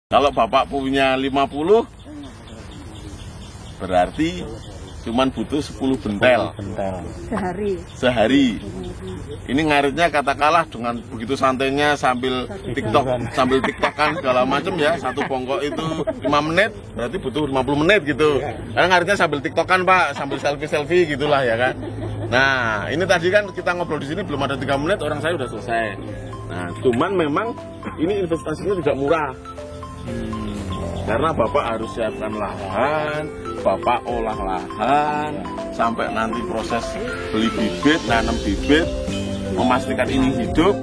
Kalau Bapak punya 50, berarti cuman butuh 10 bentel sehari. Ini ngaritnya katakanlah dengan begitu santainya sambil tiktokan segala macam ya. Satu bongkok itu 5 menit, berarti butuh 50 menit gitu. Karena ngaritnya sambil tiktokan Pak, sambil selfie gitulah ya kan. Nah ini tadi kan kita ngobrol di sini belum ada 3 menit, orang saya udah selesai. Nah cuman memang ini investasinya tidak murah. Karena Bapak harus siapkan lahan, Bapak olah lahan, sampai nanti proses beli bibit, nanam bibit, memastikan ini hidup.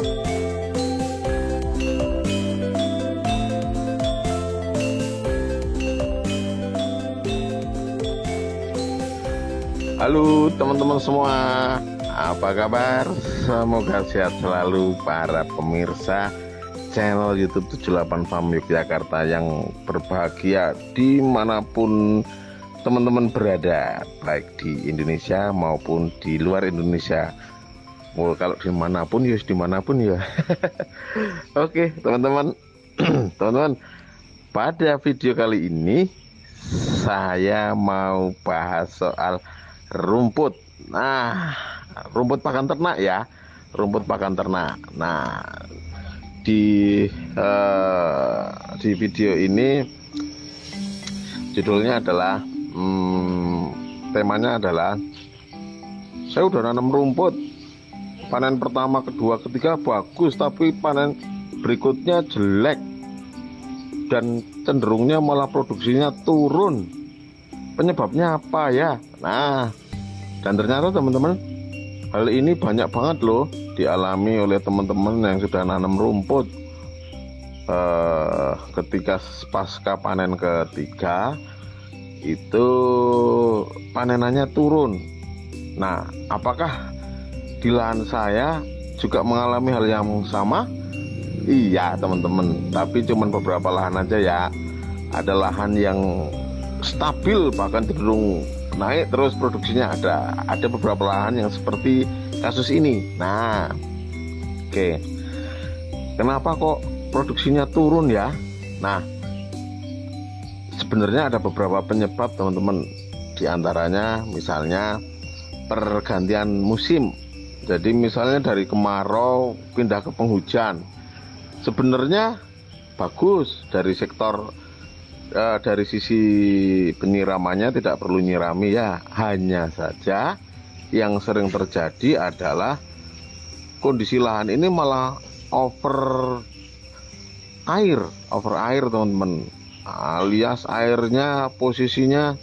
Halo teman-teman semua, apa kabar? Semoga sehat selalu para pemirsa channel YouTube 78 Farm Yogyakarta yang berbahagia dimanapun teman-teman berada, baik di Indonesia maupun di luar Indonesia. Oh, kalau dimanapun ya. Oke teman-teman, teman-teman, pada video kali ini saya mau bahas soal rumput. Nah, rumput pakan ternak ya, rumput pakan ternak. Nah, di video ini judulnya adalah temanya adalah saya udah nanam rumput, panen pertama, kedua, ketiga bagus, tapi panen berikutnya jelek dan cenderungnya malah produksinya turun. Penyebabnya apa ya? Nah, dan ternyata teman-teman, hal ini banyak banget loh dialami oleh teman-teman yang sudah nanam rumput. Ketika pasca panen ketiga itu panenannya turun. Nah, apakah di lahan saya juga mengalami hal yang sama? Iya teman-teman, tapi cuman beberapa lahan aja ya. Ada lahan yang stabil bahkan cenderung naik terus produksinya, ada beberapa lahan yang seperti kasus ini. Nah, oke. Kenapa kok produksinya turun ya? Nah, sebenarnya ada beberapa penyebab teman-teman. Di antaranya misalnya pergantian musim. Jadi misalnya dari kemarau pindah ke penghujan. Sebenarnya bagus dari sektor dari sisi penyiramannya, tidak perlu nyirami ya. Hanya saja yang sering terjadi adalah kondisi lahan ini malah over air teman-teman, alias airnya posisinya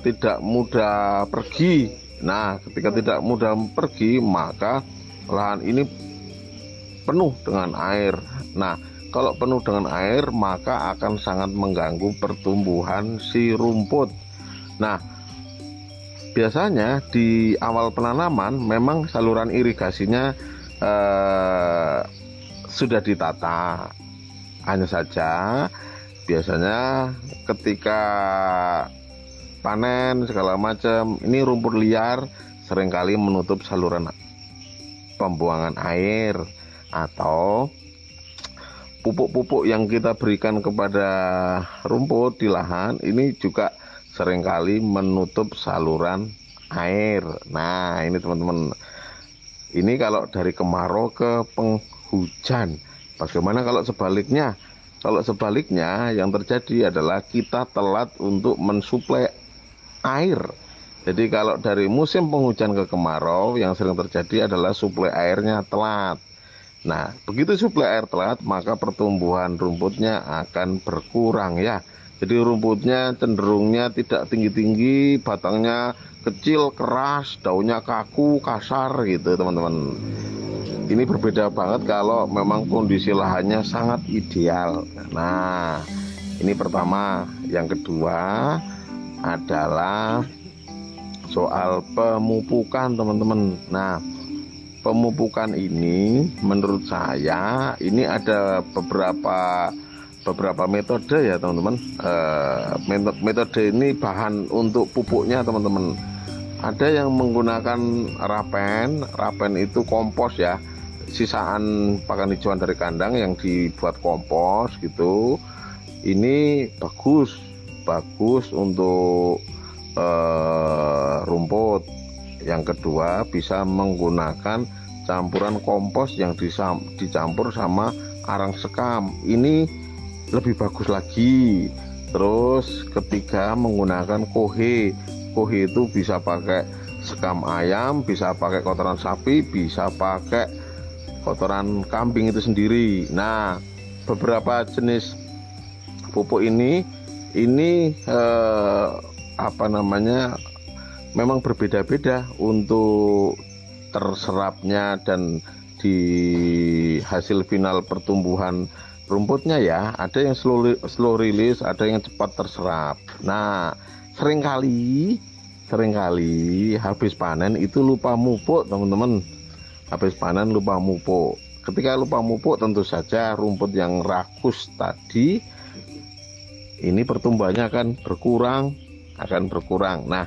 tidak mudah pergi. Nah, ketika tidak mudah pergi, maka lahan ini penuh dengan air. Nah, kalau penuh dengan air, maka akan sangat mengganggu pertumbuhan si rumput. Nah, biasanya di awal penanaman memang saluran irigasinya sudah ditata. Hanya saja biasanya ketika panen segala macam, ini rumput liar seringkali menutup saluran pembuangan air, atau pupuk-pupuk yang kita berikan kepada rumput di lahan ini juga seringkali menutup saluran air. Nah, ini teman-teman, ini kalau dari kemarau ke penghujan. Bagaimana kalau sebaliknya? Kalau sebaliknya yang terjadi adalah kita telat untuk mensuplai air. Jadi kalau dari musim penghujan ke kemarau, yang sering terjadi adalah suplai airnya telat. Nah, begitu suplai air telat, maka pertumbuhan rumputnya akan berkurang ya. Jadi rumputnya cenderungnya tidak tinggi-tinggi, batangnya kecil, keras, daunnya kaku, kasar gitu teman-teman. Ini berbeda banget kalau memang kondisi lahannya sangat ideal. Nah, ini pertama. Yang kedua adalah soal pemupukan teman-teman. Nah, pemupukan ini menurut saya ini ada beberapa metode ya teman-teman. Metode ini bahan untuk pupuknya teman-teman. Ada yang menggunakan rapen itu kompos ya. sisaan pakan hijauan dari kandang yang dibuat kompos gitu, ini bagus untuk rumput. Yang kedua, bisa menggunakan campuran kompos yang dicampur sama arang sekam, ini lebih bagus lagi. Terus ketiga, menggunakan kohe itu bisa pakai sekam ayam, bisa pakai kotoran sapi, bisa pakai kotoran kambing itu sendiri. Nah, beberapa jenis pupuk ini memang berbeda-beda untuk terserapnya dan di hasil final pertumbuhan rumputnya ya. Ada yang slow release, ada yang cepat terserap. Nah, seringkali habis panen itu lupa mupuk, teman-teman. Habis panen lupa mupuk. Ketika lupa mupuk, tentu saja rumput yang rakus tadi ini pertumbuhannya akan berkurang. Nah,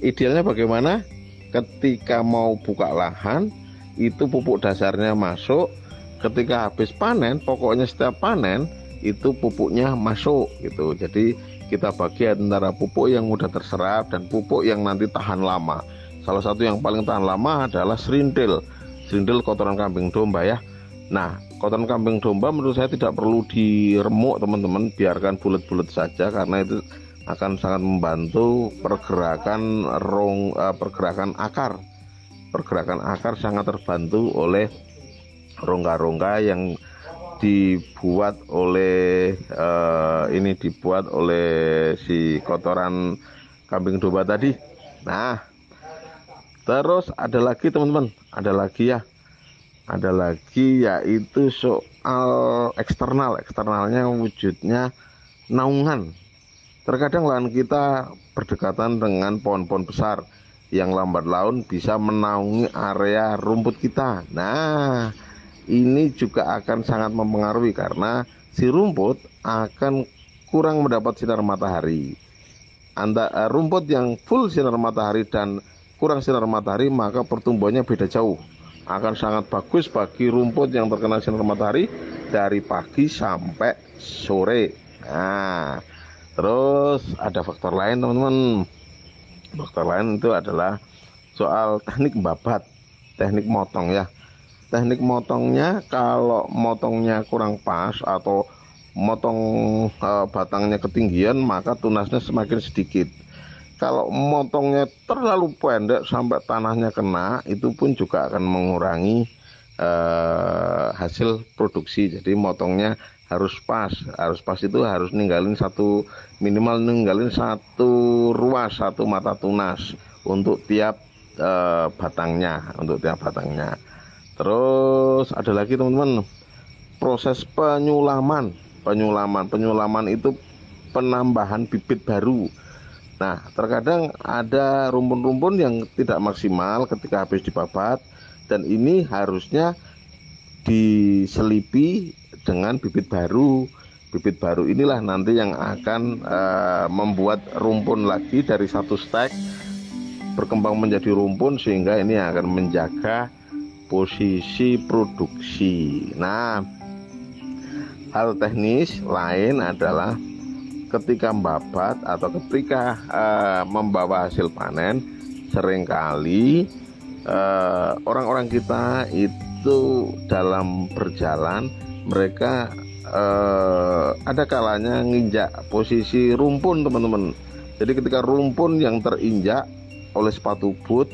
idealnya bagaimana? Ketika mau buka lahan, itu pupuk dasarnya masuk. Ketika habis panen, pokoknya setiap panen itu pupuknya masuk gitu. Jadi kita bagi antara pupuk yang mudah terserap dan pupuk yang nanti tahan lama. Salah satu yang paling tahan lama adalah serindil kotoran kambing domba ya. Nah, kotoran kambing domba menurut saya tidak perlu diremuk, teman-teman, biarkan bulat-bulat saja, karena itu akan sangat membantu pergerakan akar. Pergerakan akar sangat terbantu oleh rongga-rongga yang dibuat oleh si kotoran kambing domba tadi. Nah, terus ada lagi teman-teman, ada lagi yaitu soal eksternalnya wujudnya naungan. Terkadang lahan kita berdekatan dengan pohon-pohon besar yang lambat laun bisa menaungi area rumput kita. Nah, ini juga akan sangat mempengaruhi karena si rumput akan kurang mendapat sinar matahari. Rumput yang full sinar matahari dan kurang sinar matahari, maka pertumbuhannya beda jauh. Akan sangat bagus bagi rumput yang terkena sinar matahari dari pagi sampai sore. Nah, terus ada faktor lain, teman-teman. Faktor lain itu adalah soal teknik membabat, teknik motong ya. Teknik motongnya, kalau motongnya kurang pas atau motong batangnya ketinggian, maka tunasnya semakin sedikit. Kalau motongnya terlalu pendek sampai tanahnya kena, itu pun juga akan mengurangi hasil produksi. Jadi motongnya harus pas itu harus minimal ninggalin satu ruas, satu mata tunas untuk tiap batangnya. Terus ada lagi teman-teman, proses penyulaman itu penambahan bibit baru. Nah, terkadang ada rumpun-rumpun yang tidak maksimal ketika habis dibabat, dan ini harusnya diselipi dengan bibit baru. Bibit baru inilah nanti yang akan membuat rumpun lagi dari satu stek berkembang menjadi rumpun, sehingga ini akan menjaga posisi produksi. Nah, hal teknis lain adalah ketika membabat atau ketika membawa hasil panen, seringkali orang-orang kita itu dalam berjalan, mereka ada kalanya nginjak posisi rumpun, teman-teman. Jadi ketika rumpun yang terinjak oleh sepatu boot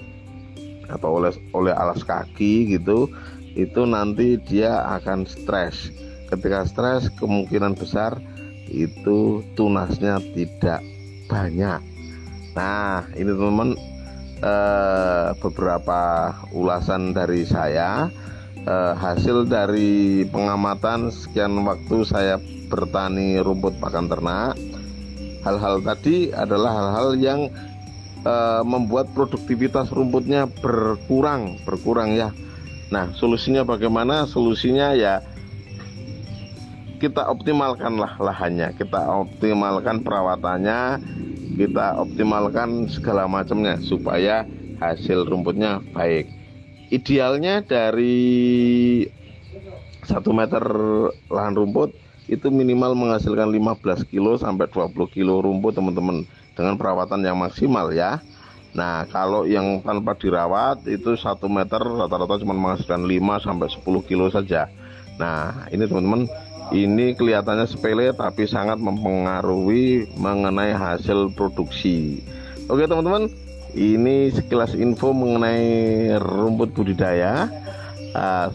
atau oleh alas kaki gitu, itu nanti dia akan stres. Ketika stres, kemungkinan besar itu tunasnya tidak banyak. Nah, ini teman-teman beberapa ulasan dari saya, hasil dari pengamatan sekian waktu saya bertani rumput pakan ternak. Hal-hal tadi adalah hal-hal yang membuat produktivitas rumputnya berkurang ya. Nah, solusinya bagaimana? Solusinya ya kita optimalkanlah lahannya, kita optimalkan perawatannya, kita optimalkan segala macamnya supaya hasil rumputnya baik. Idealnya dari 1 meter lahan rumput itu minimal menghasilkan 15 kilo sampai 20 kilo rumput teman-teman, dengan perawatan yang maksimal ya. Nah kalau yang tanpa dirawat itu 1 meter rata-rata cuma menghasilkan 5 sampai 10 kilo saja. Nah ini teman-teman, ini kelihatannya sepele tapi sangat mempengaruhi mengenai hasil produksi. Oke teman-teman, ini sekilas info mengenai rumput budidaya.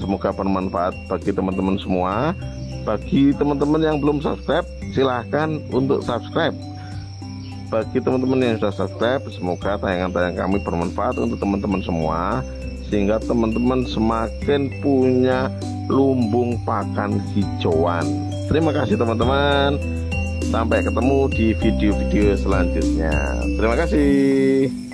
Semoga bermanfaat bagi teman-teman semua. Bagi teman-teman yang belum subscribe, silahkan untuk subscribe. Bagi teman-teman yang sudah subscribe, semoga tayangan-tayangan kami bermanfaat untuk teman-teman semua, sehingga teman-teman semakin punya lumbung pakan hijauan. Terima kasih teman-teman. Sampai ketemu di video-video selanjutnya. Terima kasih.